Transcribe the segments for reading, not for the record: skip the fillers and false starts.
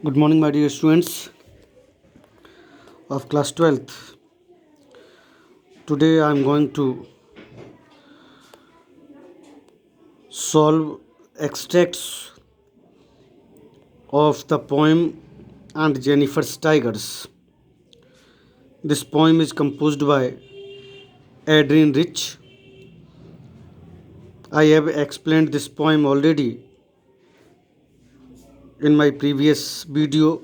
Good morning, my dear students of class 12th. Today I am going to solve extracts of the poem And Jennifer's Tigers. This poem is composed by Adrian Rich. I have explained this poem already in my previous video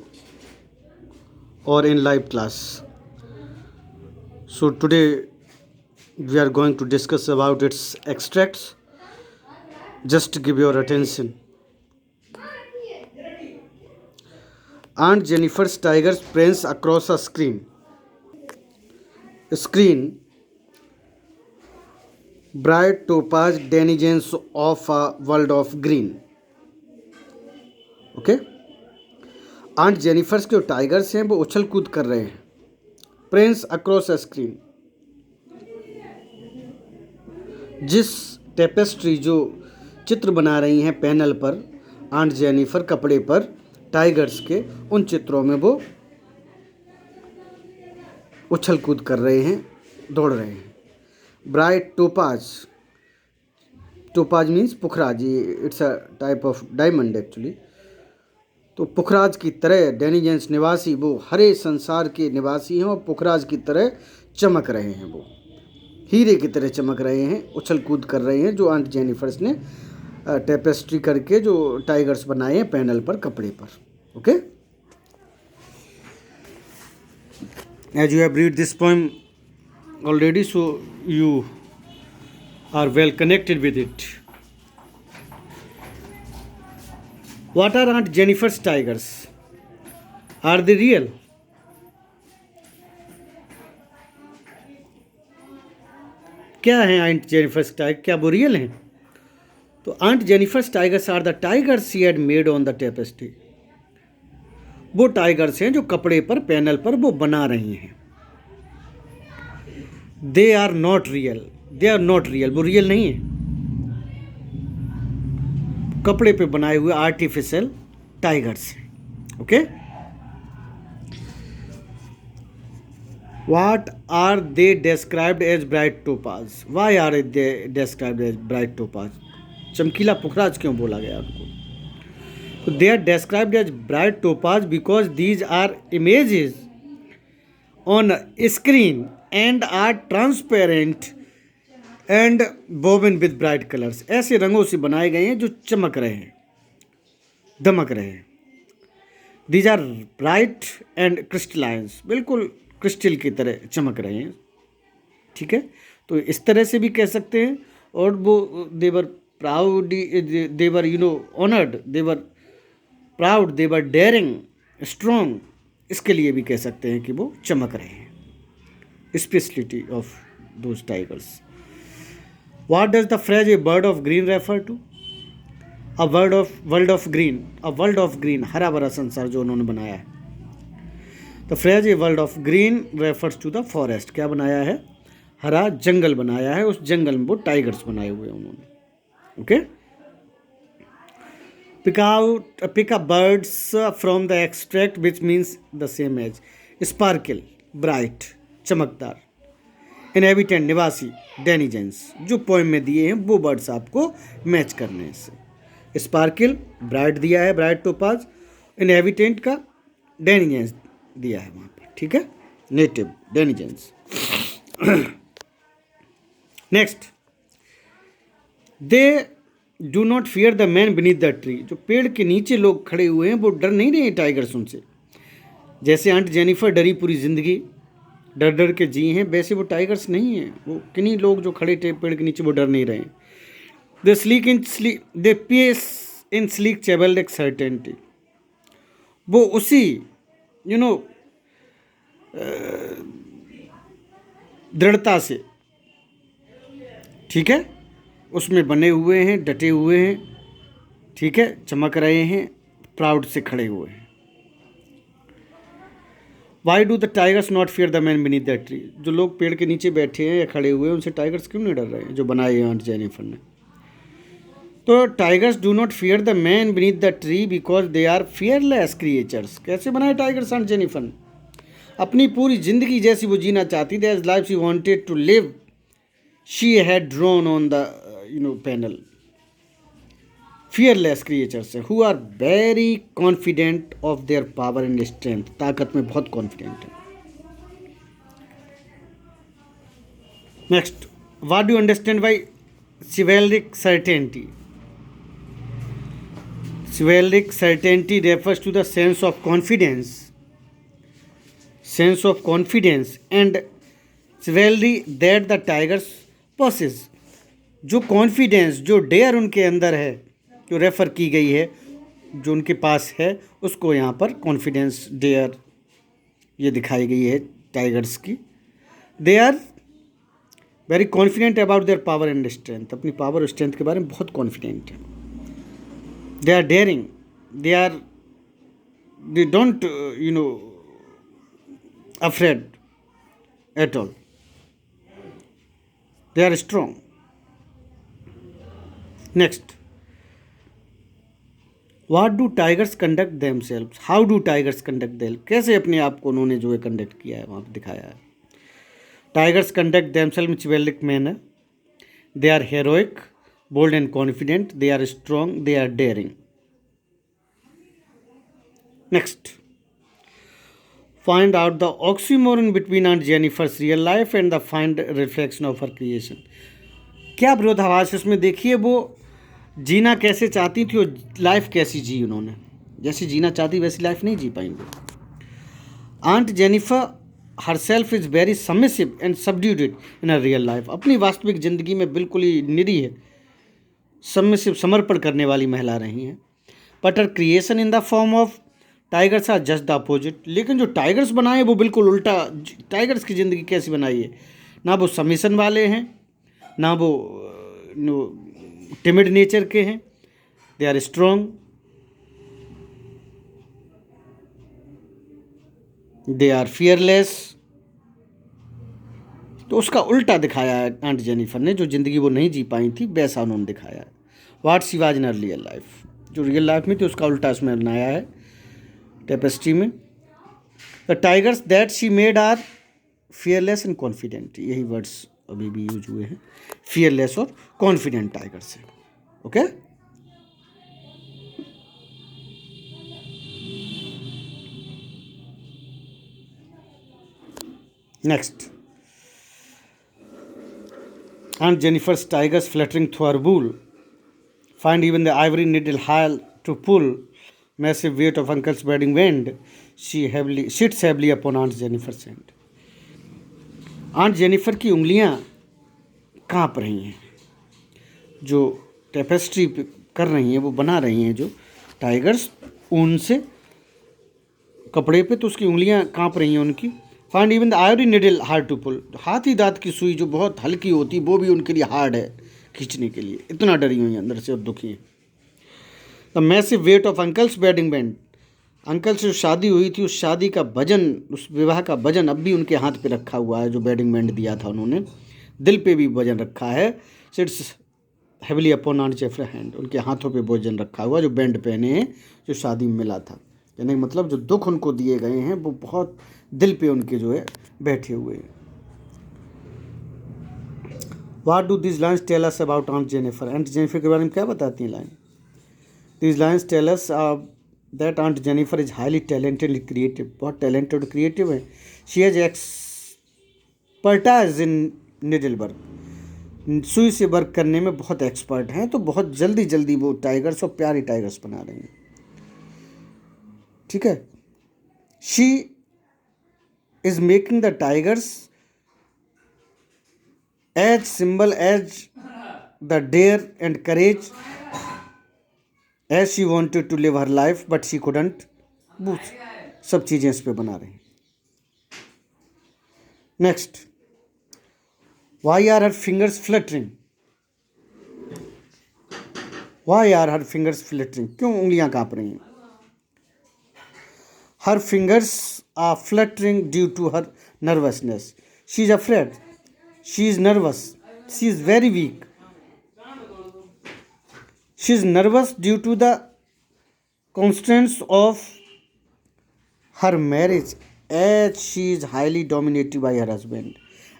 or in live class. So today we are going to discuss about its extracts. Just give your attention. Aunt Jennifer's tigers prance across a screen. Screen, bright topaz denizens of a world of green. Okay Aunt Jennifer's के जो tigers हैं वो उछल कूद कर रहे हैं. प्रेंस across a screen, जिस टेपेस्ट्री जो चित्र बना रही हैं पैनल पर आंट जेनिफर कपड़े पर टाइगर्स के, उन चित्रों में वो उछल कूद कर रहे हैं, दौड़ रहे हैं. Bright topaz, topaz means Pukhraj, it's a type of diamond actually. तो पुखराज की तरह डेनिजेंस निवासी, वो हरे संसार के निवासी हैं और पुखराज की तरह चमक रहे हैं, वो हीरे की तरह चमक रहे हैं, उछल कूद कर रहे हैं, जो आंट जेनिफर्स ने टेपेस्ट्री करके जो टाइगर्स बनाए हैं पैनल पर कपड़े पर. Okay, as you have read this poem already, so you are well connected with it. What are Aunt Jennifer's tigers? Are they real? क्या हैं आंट जेनिफर्स टाइगर? क्या वो रियल हैं? तो Aunt Jennifer's tigers are the tigers she had made on the tapestry. वो tigers हैं जो कपड़े पर पैनल पर वो बना रही हैं. They are not real, they are not real, वो रियल नहीं है. कपड़े पे बनाए हुए आर्टिफिशियल टाइगर्स हैं. Okay, what are they described as bright topaz? Why are they described as bright topaz? चमकीला पुखराज क्यों बोला गया उनको? तो they are described as bright topaz because these are images on screen and are transparent and woven with bright colors. ऐसे रंगों से बनाए गए हैं जो चमक रहे हैं, दमक रहे हैं. These are bright and crystallines, बिल्कुल क्रिस्टल की तरह चमक रहे हैं. ठीक है, तो इस तरह से भी कह सकते हैं. और वो देवर प्राउड, देवर ऑनर्ड, देवर प्राउड, देवर डेयरिंग, स्ट्रॉन्ग, इसके लिए भी कह सकते हैं कि वो चमक रहे हैं. Speciality of those tigers. What does the phrase "a bird of green" refer to? A world of green, a world of green, हरा भरा संसार जो उन्होंने बनाया है. The phrase "a world of green" refers to the forest. क्या बनाया है? हरा जंगल बनाया है. उस जंगल में वो टाइगर्स बनाए हुए हैं उन्होंने. Okay, pick up birds from the extract which means the same as sparkle, bright, चमकदार, इनहेबिटेंट निवासी, डेनिजेंस, जो पोएम में दिए हैं वो वर्ड्स आपको मैच करने से. स्पार्किल ब्राइट दिया है, ब्राइट टोपाज. इनहेबिटेंट का डेनिजेंस दिया है वहाँ पर. ठीक है, native denizens. Next, they do not fear the man beneath the tree. जो पेड़ के नीचे लोग खड़े हुए हैं वो डर नहीं रहे हैं टाइगर्स उनसे. जैसे आंट जेनिफर डरी पूरी जिंदगी, डर डर के जी हैं, वैसे वो टाइगर्स नहीं हैं. वो किन्हीं लोग जो खड़े थे पेड़ के नीचे वो डर नहीं रहे. They pace in sleek chivalric certainty. वो उसी दृढ़ता से, ठीक है, उसमें बने हुए हैं, डटे हुए हैं. ठीक है, चमक रहे हैं, प्राउड से खड़े हुए हैं. Why do the tigers not fear the man beneath that tree. जो लोग पेड़ के नीचे बैठे हैं या खड़े हुए हैं उनसे टाइगर्स क्यों नहीं डर रहे हैं, जो बनाए हैं आंट जेनिफर ने. तो tigers do not fear the man beneath the tree because they are fearless creatures. कैसे बनाए टाइगर्स आंट जेनिफर? अपनी पूरी जिंदगी जैसी वो जीना चाहती थी, as life she wanted to live she had drawn on the panel. Fearless creatures who are very confident of their power and strength, ताकत में बहुत कॉन्फिडेंट है। Next, what do understand by chivalric certainty? Chivalric certainty refers to the sense of confidence and chivalry that the tigers possess। जो confidence, जो dare उनके अंदर है, जो रेफर की गई है, जो उनके पास है, उसको यहाँ पर कॉन्फिडेंस, डेयर ये दिखाई गई है टाइगर्स की। They are very confident about their power and strength, अपनी पावर और स्ट्रेंथ के बारे में बहुत कॉन्फिडेंट है। They are daring, they don't afraid at all, they are strong. Next, what do tigers conduct themselves? How do tigers conduct them? कैसे अपने आप को उन्होंने जो है कंडक्ट किया है, वहाँ पर दिखाया है। Tigers conduct themselves in chivalric manner. They are heroic, bold and confident, they are strong, they are daring. Next, find out the oxymoron between aunt Jennifer's real life and the find reflection of her creation. क्या विरोधाभास इसमें? देखिए, वो जीना कैसे चाहती थी और life कैसी जी उन्होंने। जैसी जीना चाहती वैसी लाइफ नहीं जी पाएंगे। Aunt Jennifer herself is very submissive and subdued in a real life. अपनी वास्तविक ज़िंदगी में बिल्कुल ही निरी है, सबमिसिव, समर्पण करने वाली महिला रही हैं। But her creation in the form of tigers are just the opposite. लेकिन जो टाइगर्स बनाए वो बिल्कुल उल्टा। टाइगर्स की ज़िंदगी कैसी बनाई है? ना वो सबमिशन वाले हैं, ना वो टिमिड नेचर के हैं। They are strong, they are fearless. तो उसका उल्टा दिखाया है आंट जेनिफर ने। जो ज़िंदगी वो नहीं जी पाई थी वैसा उन्होंने दिखाया है। What she was in her real life, जो रियल लाइफ में थी उसका उल्टा इसमें बनाया है टेपेस्ट्री में। The tigers that she made are fearless and confident. यही वर्ड्स अभी भी यूज हुए हैं, फियरलेस और कॉन्फिडेंट टाइगर्स है। Okay, next, Aunt Jennifer's tigers fluttering through her wool find even the ivory needle hard to pull. Massive weight of uncle's wedding wind sits heavily upon Aunt Jennifer's hand. Aunt Jennifer की उंगलियां कांप रही हैं। जो tapestry कर रही हैं, वो बना रही हैं जो टाइगर्स ऊन से कपड़े पे, तो उसकी उंगलियां कांप रही हैं उनकी। Find even the ivory needle hard to pull. हाथी दांत की सुई जो बहुत हल्की होती वो भी उनके लिए हार्ड है खींचने के लिए। इतना डरी हुई हैं अंदर से और दुखी हैं। The massive weight of uncle's wedding band. Uncle से जो शादी हुई थी उस शादी का वजन, उस विवाह का वजन अब भी उनके हाथ पे रखा हुआ है। जो वेडिंग बैंड दिया था उन्होंने, दिल पे भी वजन रखा है। Sits heavily upon Aunt Jennifer hand. उनके हाथों पे वजन रखा हुआ जो बैंड पहने हैं, जो शादी में मिला था। यानी मतलब जो दुख उनको दिए गए हैं वो बहुत दिल पे उनके जो है बैठे हुए हैं। What do this lines tell us about aunt Jennifer? Aunt Jennifer के बारे में क्या बताती हैं line? This lines tell us that aunt Jennifer is highly talented creative. बहुत टैलेंटेड और क्रिएटिव है। She has expertise in needle work. सुई से वर्क करने में बहुत एक्सपर्ट हैं। तो बहुत जल्दी जल्दी वो टाइगर्स और प्यारी टाइगर्स बना रही हैं। ठीक है, she is making the tigers as symbol as the dare and courage as she wanted to live her life but she couldn't। वो सब चीज़ें इस पे बना रही हैं। Next, why are her fingers fluttering? Why are her fingers fluttering? क्यों उंगलियां कांप रही हैं? Her fingers are fluttering due to her nervousness. She is afraid. She is nervous. She is very weak. She is nervous due to the constraints of her marriage, as she is highly dominated by her husband,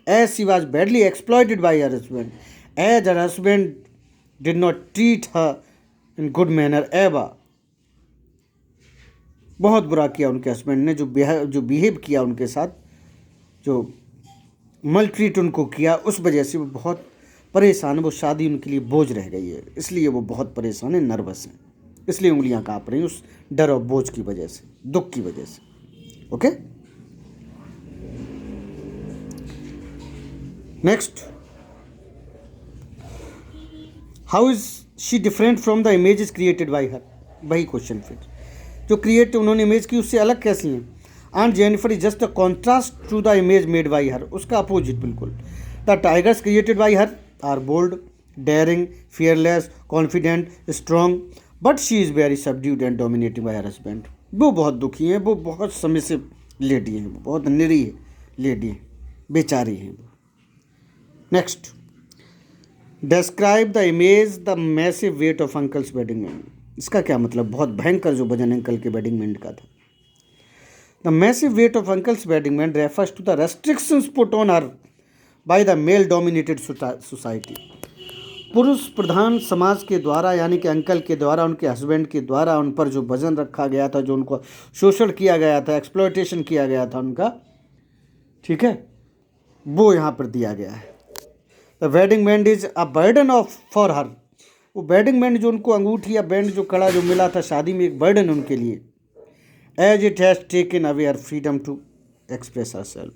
as she was badly exploited by her husband, as her husband did not treat her in good manner ever. बहुत बुरा किया उनके husband ने, जो behave किया उनके साथ, जो मलट्रीट उनको किया, उस वजह से वो बहुत परेशान। वो शादी उनके लिए बोझ रह गई है, इसलिए वो बहुत परेशान है, नर्वस हैं, इसलिए उंगलियां काँप रही हैं उस डर और बोझ की वजह से, दुख की वजह से। Okay, next, how is she different from the images created by हर। वही क्वेश्चन, फिर जो क्रिएट उन्होंने इमेज की उससे अलग कैसी हैं। And Jennifer is just a contrast to the image made by her, उसका अपोजिट बिल्कुल। The tigers created by her are bold, daring, fearless, confident, strong, but she is very subdued and dominating by her husband. वो बहुत दुखी हैं, वो बहुत submissive lady हैं, वो बहुत निरीह लेडी हैं, बेचारी हैं। Next, describe the image the massive weight of uncle's wedding band. इसका क्या मतलब, बहुत भयंकर जो वजन अंकल के वेडिंग बैंड का था। The massive weight of uncle's wedding band refers to the restrictions put on her by the male dominated society. पुरुष प्रधान समाज के द्वारा, यानी कि अंकल के द्वारा, उनके हस्बैंड के द्वारा उन पर जो वजन रखा गया था, जो उनको शोषण किया गया था, एक्सप्लॉयटेशन किया गया था उनका, ठीक है, वो यहाँ पर दिया गया है। The wedding band is a burden of for her. वो वेडिंग बैंड जो उनको अंगूठी या बैंड जो कड़ा जो मिला था शादी में, एक बर्डन उनके लिए। As it has taken away her freedom to express her self.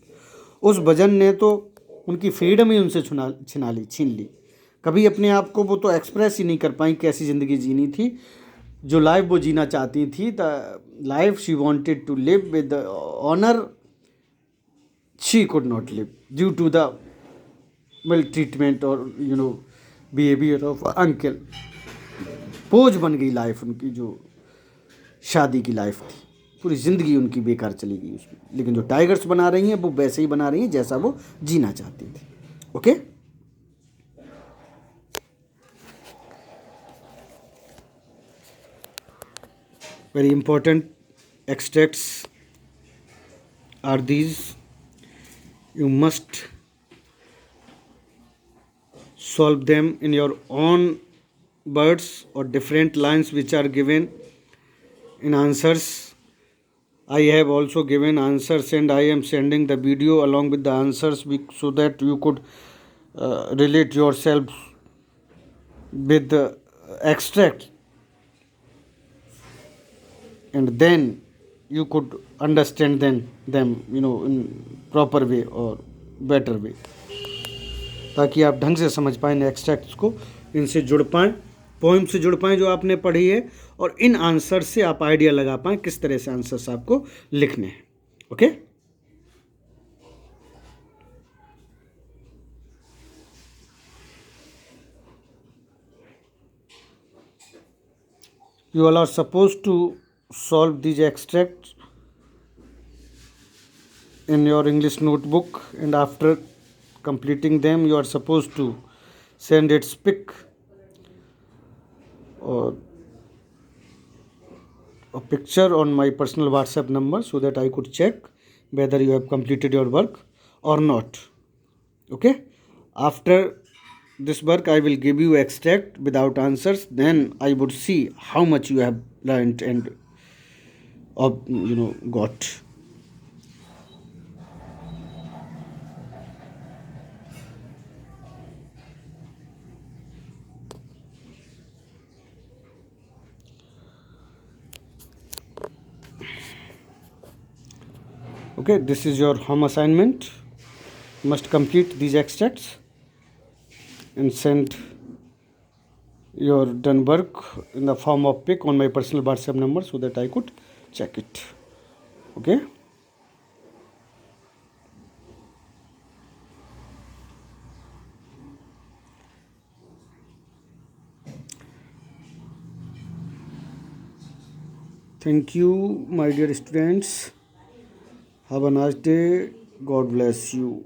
उस वजन ने तो उनकी फ्रीडम ही उनसे छीन ली। कभी अपने आप को वो तो एक्सप्रेस ही नहीं कर पाई, कैसी ज़िंदगी जीनी थी, जो लाइफ वो जीना चाहती थी, the life she wanted to live with honour, she could not live due to the well treatment और बिहेवियर ऑफ अंकल। बोझ बन गई लाइफ उनकी, जो शादी की लाइफ थी, पूरी ज़िंदगी उनकी बेकार चली गई उसमें। लेकिन जो टाइगर्स बना रही हैं वो वैसे ही बना रही हैं जैसा वो जीना चाहती थी। Okay, very important extracts are these. You must solve them in your own words or different lines which are given in answers. I have also given answers and I am sending the video along with the answers so that you could relate yourself with the extract, and then you could understand them in proper way or better way, ताकि आप ढंग से समझ पाएँ extracts को, इनसे जुड़ पाएँ, पोइम से जुड़ पाएँ जो आपने पढ़ी है, और इन आंसर से आप आइडिया लगा पाएँ किस तरह से आंसर्स आपको लिखने हैं। Okay, you all are supposed to solve these extracts in your English notebook, and after completing them you are supposed to send its pic or a picture on my personal WhatsApp number so that I could check whether you have completed your work or not. Okay, after this work I will give you extract without answers, then I would see how much you have learned and got. Okay, this is your home assignment. You must complete these extracts and send your done work in the form of pic on my personal WhatsApp number so that I could check it. Okay. Thank you, my dear students. Have a nice day. God bless you.